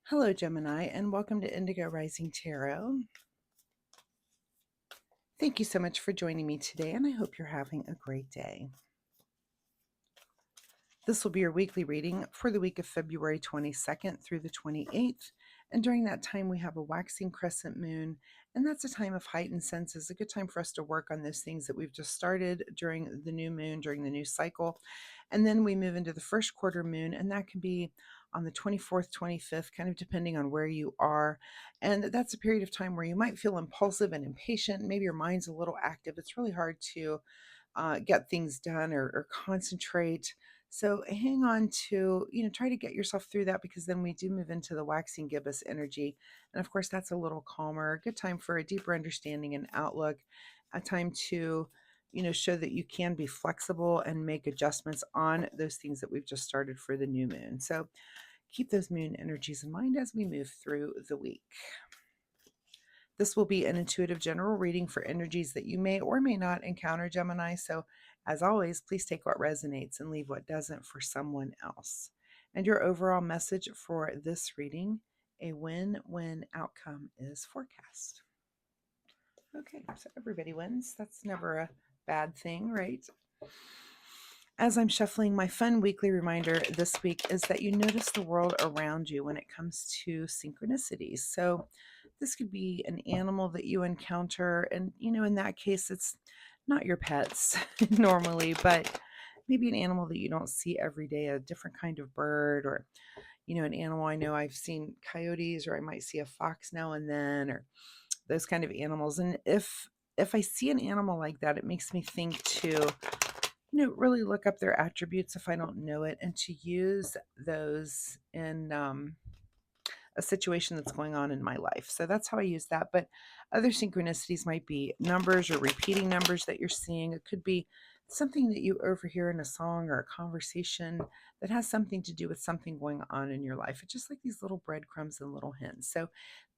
Hello, Gemini, and welcome to Indigo Rising Tarot. Thank you so much for joining me today, and I hope you're having a great day. This will be your weekly reading for the week of February 22nd through the 28th. And during that time, we have a waxing crescent moon, and that's a time of heightened senses, a good time for us to work on those things that we've just started during the new moon, during the new cycle. And then we move into the first quarter moon, and that can be on the 24th, 25th, kind of depending on where you are. And that's a period of time where you might feel impulsive and impatient. Maybe your mind's a little active. It's really hard to get things done or concentrate. So hang on to, try to get yourself through that, because then we do move into the waxing gibbous energy. And of course, that's a little calmer, a good time for a deeper understanding and outlook, a time to, show that you can be flexible and make adjustments on those things that we've just started for the new moon. So keep those moon energies in mind as we move through the week. This will be an intuitive general reading for energies that you may or may not encounter, Gemini. So, as always, please take what resonates and leave what doesn't for someone else. And your overall message for this reading: a win-win outcome is forecast. Okay, so everybody wins. That's never a bad thing, right? As I'm shuffling, my fun weekly reminder this week is that you notice the world around you when it comes to synchronicities. So, this could be an animal that you encounter, and in that case, it's not your pets normally, but maybe an animal that you don't see every day, a different kind of bird, or an animal. I know I've seen coyotes, or I might see a fox now and then, or those kind of animals. And if I see an animal like that, it makes me think to really look up their attributes if I don't know it, and to use those in a situation that's going on in my life. So that's how I use that. But other synchronicities might be numbers or repeating numbers that you're seeing. It could be something that you overhear in a song or a conversation that has something to do with something going on in your life. It's just like these little breadcrumbs and little hints. So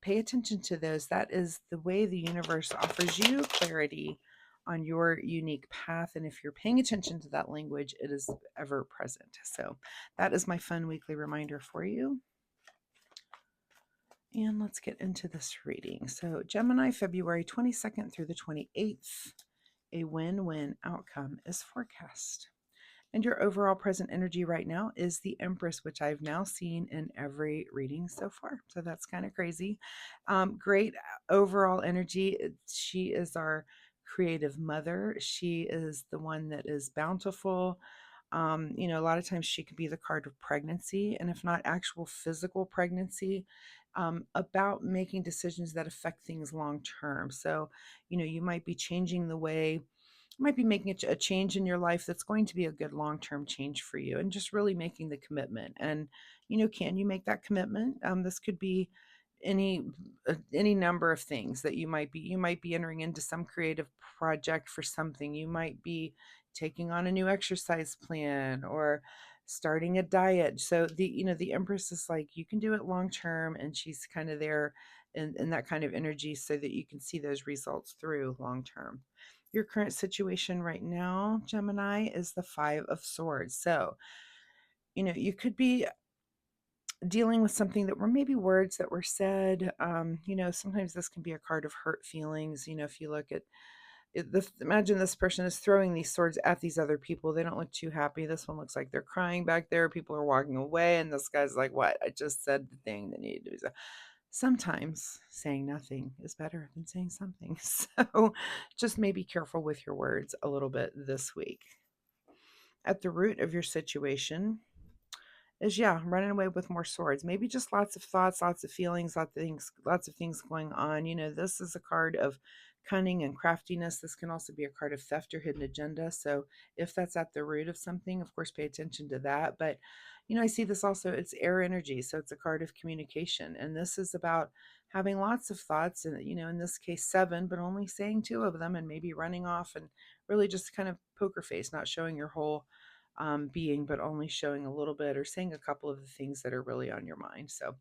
pay attention to those. That is the way the universe offers you clarity on your unique path. And if you're paying attention to that language, it is ever present. So that is my fun weekly reminder for you. And let's get into this reading. So, Gemini, February 22nd through the 28th, a win-win outcome is forecast. And your overall present energy right now is the Empress, which I've now seen in every reading so far. So that's kind of crazy. Great overall energy. She is our creative mother. She is the one that is bountiful. A lot of times she could be the card of pregnancy, and if not actual physical pregnancy, about making decisions that affect things long term. So, you might be changing the way, might be making a change in your life that's going to be a good long-term change for you, and just really making the commitment. And can you make that commitment? This could be any number of things that you might be entering into some creative project for something. You might be taking on a new exercise plan or starting a diet. So the Empress is like, you can do it long term, and she's kind of there in that kind of energy so that you can see those results through long term. Your current situation right now, Gemini, is the Five of Swords. So, you could be dealing with something that were maybe words that were said. Sometimes this can be a card of hurt feelings. If you look at it, imagine this person is throwing these swords at these other people. They don't look too happy. This one looks like they're crying back there. People are walking away, and this guy's like, "What? I just said the thing that needed to be said." Sometimes saying nothing is better than saying something. So just maybe careful with your words a little bit this week. At the root of your situation is, running away with more swords. Maybe just lots of thoughts, lots of feelings, lots of things going on. This is a card of cunning and craftiness. This can also be a card of theft or hidden agenda. So if that's at the root of something, of course, pay attention to that. But I see this also, it's air energy. So it's a card of communication. And this is about having lots of thoughts, and in this case, seven, but only saying two of them, and maybe running off and really just kind of poker face, not showing your whole being, but only showing a little bit or saying a couple of the things that are really on your mind. So,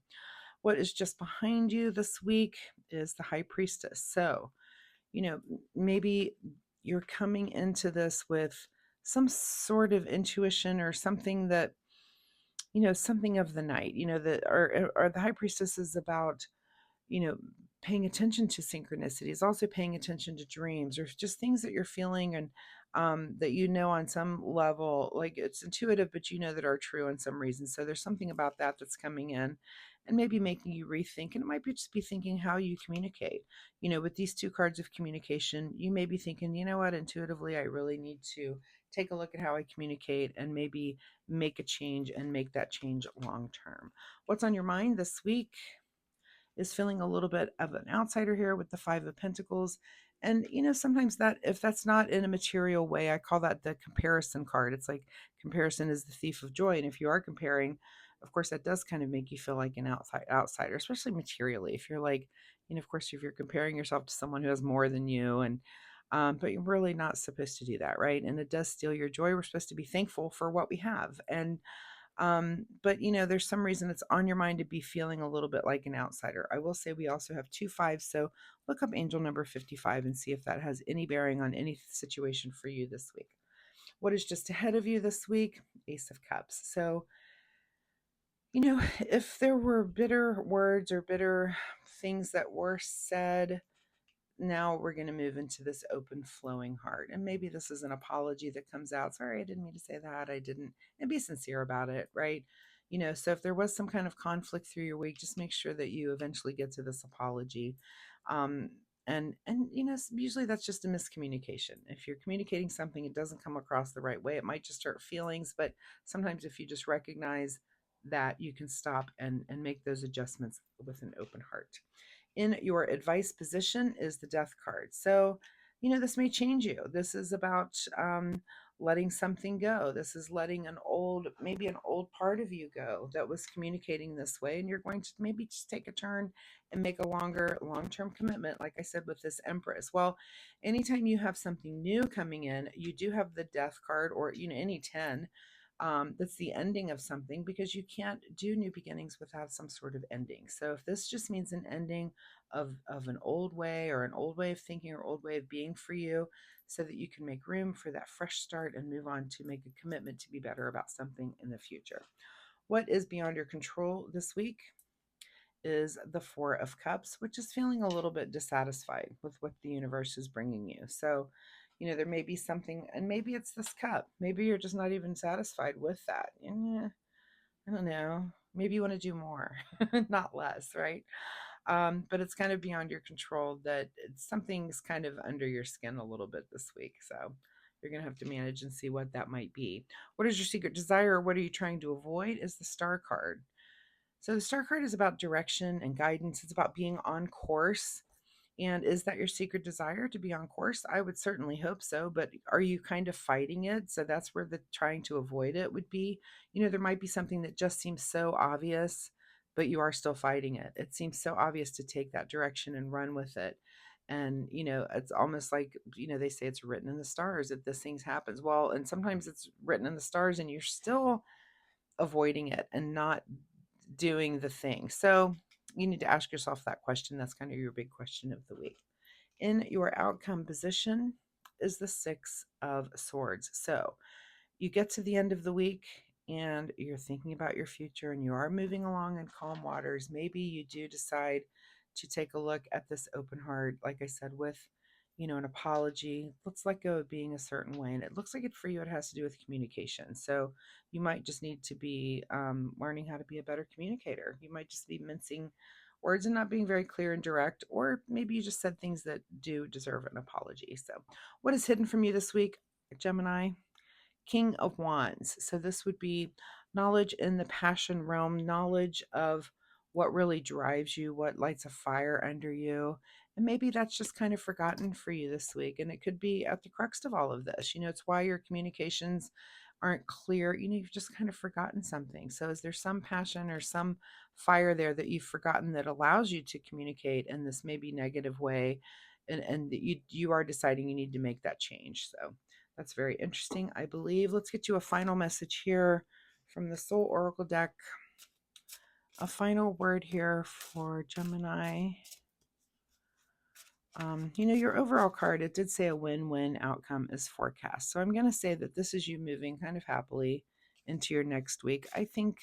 what is just behind you this week is the High Priestess. So, maybe you're coming into this with some sort of intuition or something that something of the night, or the high priestess is about, you know, paying attention to synchronicities, also paying attention to dreams or just things that you're feeling and that on some level, like it's intuitive, but that are true in some reasons. So there's something about that that's coming in and maybe making you rethink. And it might be just be thinking how you communicate. With these two cards of communication, you may be thinking, you know what, intuitively, I really need to take a look at how I communicate and maybe make a change and make that change long term. What's on your mind this week? Is feeling a little bit of an outsider here with the Five of Pentacles. And, sometimes that, if that's not in a material way, I call that the comparison card. It's like comparison is the thief of joy. And if you are comparing, of course, that does kind of make you feel like an outsider, especially materially. If you're like, of course, if you're comparing yourself to someone who has more than you but you're really not supposed to do that, right? And it does steal your joy. We're supposed to be thankful for what we have. But there's some reason it's on your mind to be feeling a little bit like an outsider. I will say we also have 2 5s, so look up angel number 55 and see if that has any bearing on any situation for you this week. What is just ahead of you this week? Ace of Cups. So, if there were bitter words or bitter things that were said, now we're going to move into this open flowing heart, and maybe this is an apology that comes out. Sorry, I didn't mean to say that. I didn't. And be sincere about it, right? So if there was some kind of conflict through your week, just make sure that you eventually get to this apology. um and usually that's just a miscommunication. If you're communicating something, it doesn't come across the right way, it might just hurt feelings. But sometimes if you just recognize that, you can stop and make those adjustments with an open heart. In your advice position is the Death card. So, this may change you. This is about letting something go. This is letting maybe an old part of you go that was communicating this way. And you're going to maybe just take a turn and make a long term commitment, like I said, with this Empress. Well, anytime you have something new coming in, you do have the Death card, or, any 10. That's the ending of something, because you can't do new beginnings without some sort of ending. So if this just means an ending of an old way, or an old way of thinking, or old way of being for you, so that you can make room for that fresh start and move on to make a commitment to be better about something in the future. What is beyond your control this week is the Four of Cups, which is feeling a little bit dissatisfied with what the universe is bringing you. So, there may be something, and maybe it's this cup. Maybe you're just not even satisfied with that. I don't know. Maybe you want to do more, not less, right? But it's kind of beyond your control, that something's kind of under your skin a little bit this week. So you're going to have to manage and see what that might be. What is your secret desire? Or what are you trying to avoid? Is the Star card. So the Star card is about direction and guidance. It's about being on course. And is that your secret desire, to be on course? I would certainly hope so, but are you kind of fighting it? So that's where the trying to avoid it would be. There might be something that just seems so obvious, but you are still fighting it. It seems so obvious to take that direction and run with it. And, it's almost like, they say it's written in the stars that this thing happens. Well, and sometimes it's written in the stars and you're still avoiding it and not doing the thing. So you need to ask yourself that question. That's kind of your big question of the week. In your outcome position is the Six of Swords. So you get to the end of the week and you're thinking about your future and you are moving along in calm waters. Maybe you do decide to take a look at this open heart, like I said, with an apology. Let's let go of being a certain way. And it looks like it for you, it has to do with communication. So you might just need to be learning how to be a better communicator. You might just be mincing words and not being very clear and direct, or maybe you just said things that do deserve an apology. So what is hidden from you this week, Gemini? King of Wands. So this would be knowledge in the passion realm, knowledge of what really drives you, what lights a fire under you. And maybe that's just kind of forgotten for you this week. And it could be at the crux of all of this. It's why your communications aren't clear. You've just kind of forgotten something. So is there some passion or some fire there that you've forgotten that allows you to communicate in this maybe negative way? And that you are deciding you need to make that change. So that's very interesting, I believe. Let's get you a final message here from the Soul Oracle deck. A final word here for Gemini. Your overall card, it did say a win-win outcome is forecast. So I'm going to say that this is you moving kind of happily into your next week. I think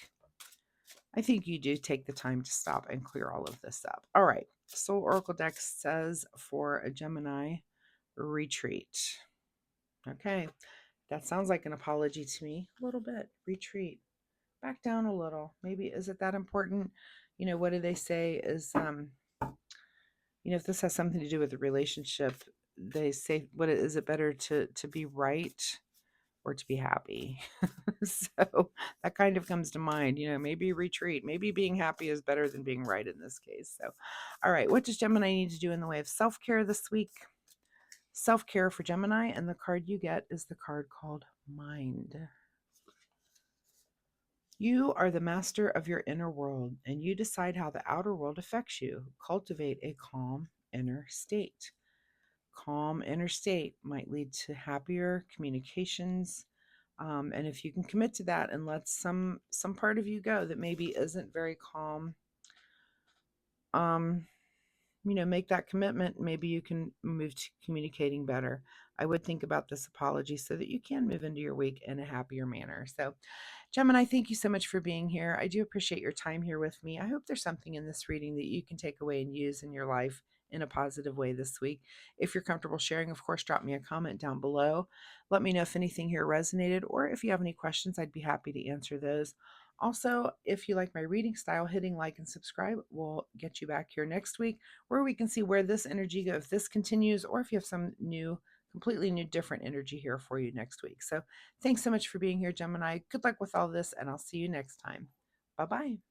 I think you do take the time to stop and clear all of this up. All right. Soul Oracle deck says for a Gemini, retreat. Okay. That sounds like an apology to me. A little bit. Retreat. Back down a little. Maybe is it that important? What do they say is if this has something to do with the relationship, they say what is it better to be right or to be happy? So that kind of comes to mind, maybe retreat, maybe being happy is better than being right in this case. So, all right, what does Gemini need to do in the way of self-care this week? Self-care for Gemini, and the card you get is the card called Mind. You are the master of your inner world, and you decide how the outer world affects you. Cultivate a calm inner state. Calm inner state might lead to happier communications. And if you can commit to that and let some part of you go that maybe isn't very calm, make that commitment. Maybe you can move to communicating better. I would think about this apology so that you can move into your week in a happier manner. So, Gemini, thank you so much for being here. I do appreciate your time here with me. I hope there's something in this reading that you can take away and use in your life in a positive way this week. If you're comfortable sharing, of course, drop me a comment down below. Let me know if anything here resonated, or if you have any questions, I'd be happy to answer those. Also, if you like my reading style, hitting like and subscribe will get you back here next week, where we can see where this energy goes, if this continues, or if you have some new, completely new, different energy here for you next week. So thanks so much for being here, Gemini. Good luck with all this, and I'll see you next time. Bye-bye.